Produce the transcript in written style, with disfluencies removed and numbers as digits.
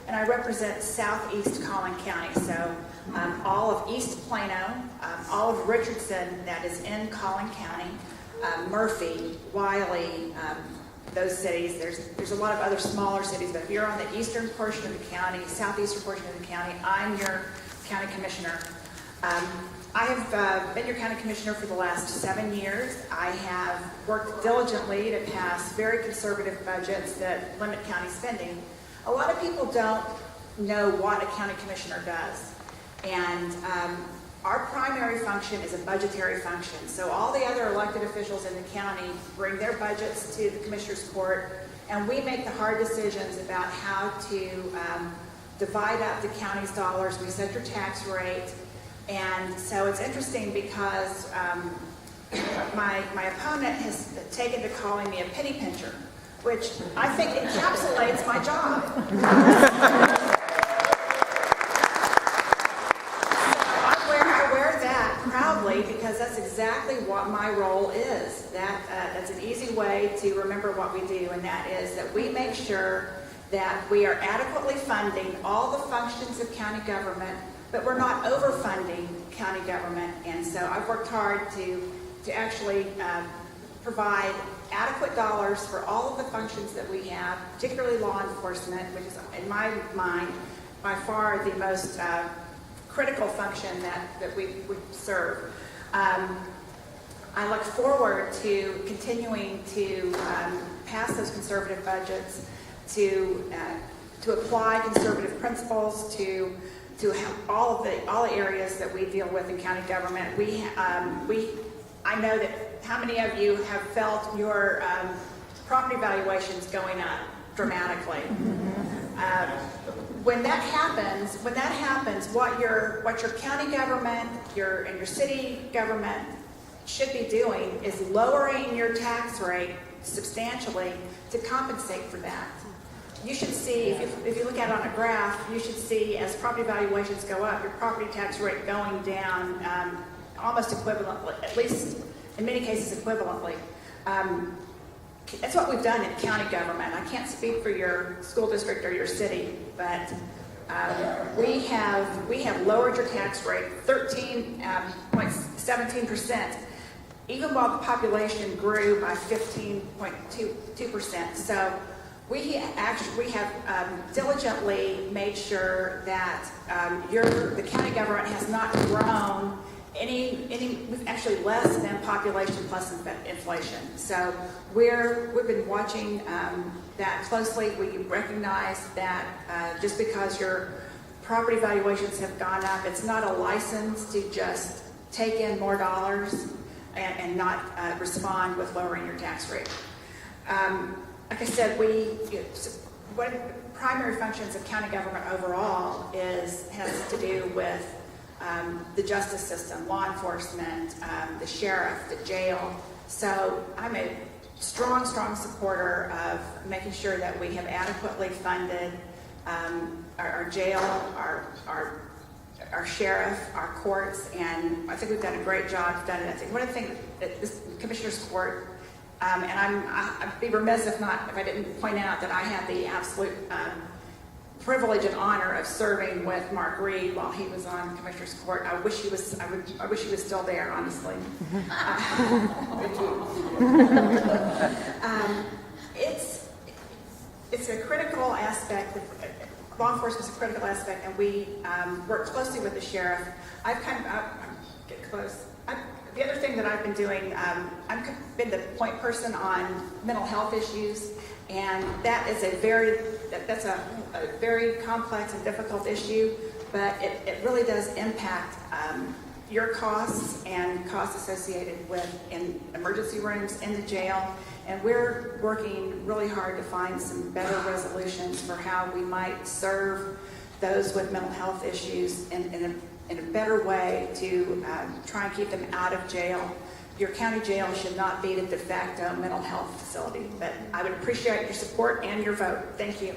and I represent southeast Collin County. So all of East Plano, all of Richardson that is in Collin County, Murphy, Wiley, those cities. There's a lot of other smaller cities, but if you're on the eastern portion of the county, southeastern portion of the county, I'm your county commissioner. I have been your county commissioner for the last 7 years. I have worked diligently to pass very conservative budgets that limit county spending. A lot of people don't know what a county commissioner does. And our primary function is a budgetary function. So all the other elected officials in the county bring their budgets to the Commissioner's Court, and we make the hard decisions about how to divide up the county's dollars. We set your tax rate. And so it's interesting because my opponent has taken to calling me a penny pincher, which I think encapsulates my job. Because that's exactly what my role is. That's an easy way to remember what we do, and that is that we make sure that we are adequately funding all the functions of county government, but we're not overfunding county government. And so I've worked hard to actually provide adequate dollars for all of the functions that we have, particularly law enforcement, which is, in my mind, by far the most critical function that we serve. I look forward to continuing to pass those conservative budgets, to apply conservative principles to all the areas that we deal with in county government. I know that how many of you have felt your property valuations going up dramatically. When that happens, what your county government, and your city government should be doing is lowering your tax rate substantially to compensate for that. You should see, if you look at it on a graph, you should see as property valuations go up, your property tax rate going down almost equivalently, at least in many cases equivalently. That's what we've done in county government. I can't speak for your school district or your city, but we have lowered your tax rate 13.17%, even while the population grew by 15.22%. So we have diligently made sure that the county government has not grown we've actually less than population plus inflation. So we've been watching that closely. We recognize that just because your property valuations have gone up, it's not a license to just take in more dollars and not respond with lowering your tax rate. Like I said, one of the primary functions of county government overall has to do with the justice system, law enforcement, the sheriff, the jail. So I'm a strong supporter of making sure that we have adequately funded our jail, our sheriff, our courts, and I think we've done a great job. I think one of the things that this Commissioner's Court, and I'd be remiss if I didn't point out that I had the absolute privilege and honor of serving with Mark Reed while he was on Commissioner's Court. I wish he was still there, honestly. It's a critical aspect. Law enforcement is a critical aspect, and we work closely with the sheriff. Get close. The other thing that I've been doing, I've been the point person on mental health issues, and that's a very complex and difficult issue, but it really does impact your costs and costs associated with in emergency rooms, in the jail, and we're working really hard to find some better resolutions for how we might serve those with mental health issues in a better way to try and keep them out of jail. Your county jail should not be the de facto mental health facility, but I would appreciate your support and your vote. Thank you.